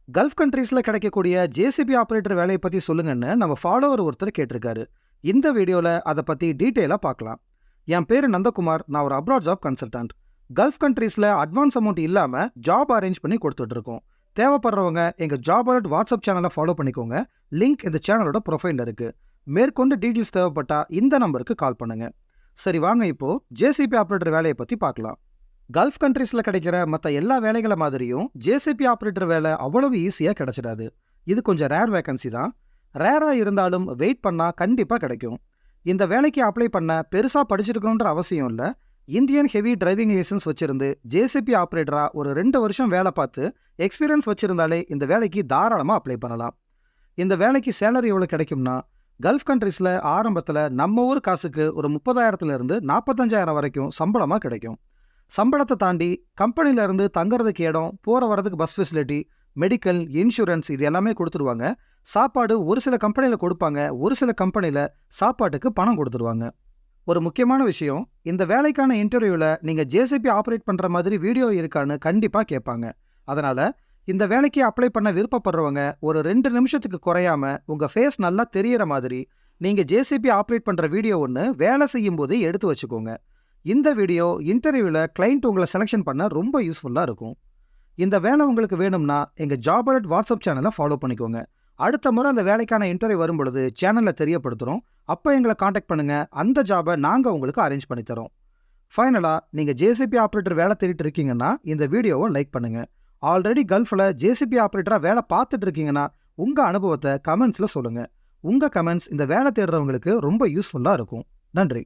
Gulf கண்ட்ரீஸ்ல கிடைக்கக்கூடிய JCB operator வேலையை பத்தி சொல்லுங்கன்னு நம்ம ஃபாலோவர் ஒருத்தர் கேட்டிருக்காரு. இந்த வீடியோல அதை பத்தி டீட்டெயிலா பார்க்கலாம். என் பேரு நந்தகுமார். நான் ஒரு அப்ராட் ஜாப் கன்சல்டன்ட். கல்ஃப் கண்ட்ரீஸ்ல அட்வான்ஸ் அமௌண்ட் இல்லாம ஜாப் அரேஞ்ச் பண்ணி கொடுத்துட்டு இருக்கோம். தேவைப்படுறவங்க எங்க ஜாப் அலர்ட் வாட்ஸ்அப் சேனலை ஃபாலோ பண்ணிக்கோங்க. லிங்க் இந்த சேனலோட ப்ரொஃபைல்ல இருக்கு. மேற்கொண்டு டீட்டெயில்ஸ் தேவைப்பட்டா இந்த நம்பருக்கு கால் பண்ணுங்க. சரி, வாங்க இப்போ ஜேசிபி ஆபரேட்டர் வேலையை பத்தி பார்க்கலாம். கல்ஃப் கண்ட்ரீஸ்ல கிடைக்கிற மற்ற எல்லா வேலைகளை மாதிரியும் ஜேசிபி ஆபரேட்டர் வேலை அவ்வளவு ஈஸியாக கிடைச்சிடாது. இது கொஞ்சம் ரேர் வேகன்சி தான். ரேரா இருந்தாலும் வெயிட் பண்ணா கண்டிப்பா கிடைக்கும். இந்த வேலைக்கு அப்ளை பண்ண பெருசா படிச்சிருக்கணுன்ற அவசியம் இல்லை. இந்தியன் ஹெவி டிரைவிங் லைசன்ஸ் வச்சிருந்து ஜேசிபி ஆபரேட்டரா ஒரு 2 வருஷம் வேலை பார்த்து எக்ஸ்பீரியன்ஸ் வச்சிருந்தாலே இந்த வேலைக்கு தாராளமா அப்ளை பண்ணலாம். இந்த வேலைக்கு சேலரி எவ்வளவு கிடைக்கும்னா, கல்ஃப் கண்ட்ரீஸ்ல ஆரம்பத்துல நம்ம ஊர் காசுக்கு ஒரு 30,000 இருந்து 45,000 வரைக்கும் சம்பளமா கிடைக்கும். சம்பளத்தை தாண்டி கம்பெனில இருந்து தங்குறதுக்கு இடம், போற வரதுக்கு பஸ் ஃபெசிலிட்டி, மெடிக்கல், இன்சூரன்ஸ் இது எல்லாமே கொடுத்துருவாங்க. சாப்பாடு ஒரு சில கம்பெனில கொடுப்பாங்க, ஒரு சில கம்பெனில சாப்பாட்டுக்கு பணம் கொடுத்துருவாங்க. ஒரு முக்கியமான விஷயம், இந்த வேலைக்கான இன்டர்வியூல நீங்க ஜேசிபி ஆபரேட் பண்ற மாதிரி வீடியோ இருக்கான்னு கண்டிப்பா கேட்பாங்க. அதனால இந்த வேலைக்கு அப்ளை பண்ண விருப்பப்படுறவங்க ஒரு 2 நிமிஷத்துக்கு குறையாம உங்க ஃபேஸ் நல்லா தெரியற மாதிரி நீங்க ஜேசிபி ஆபரேட் பண்ற வீடியோ ஒன்று வேலை செய்யும் போது எடுத்து வச்சுக்கோங்க. இந்த வீடியோ இன்டர்வியூல கிளைண்ட் உங்களை செலக்ஷன் பண்ண ரொம்ப யூஸ்ஃபுல்லா இருக்கும். இந்த வேலை உங்களுக்கு வேணும்னா எங்க ஜாப் அலர்ட் வாட்ஸ்அப் சேனலை ஃபாலோ பண்ணிக்கோங்க. அடுத்த முறை அந்த வேலைக்கான இன்டர்வியூ வரும்பொழுது சேனல்ல தெரியப்படுத்துறோம். அப்போ எங்களை காண்டாக்ட் பண்ணுங்க. அந்த ஜாபை நாங்க உங்களுக்கு அரேஞ்ச் பண்ணி தரோம். ஃபைனலா, நீங்க ஜேசிபி ஆபரேட்டர் வேலை தேடிட்டு இருக்கீங்கன்னா இந்த வீடியோவை லைக் பண்ணுங்க. ஆல்ரெடி கல்ஃப்ல ஜேசிபி ஆபரேட்டரா வேலை பார்த்துட்டு இருக்கீங்கன்னா உங்க அனுபவத்தை கமெண்ட்ஸ்ல சொல்லுங்க. உங்க கமெண்ட்ஸ் இந்த வேலை தேடுறவங்களுக்கு ரொம்ப யூஸ்ஃபுல்லா இருக்கும். நன்றி.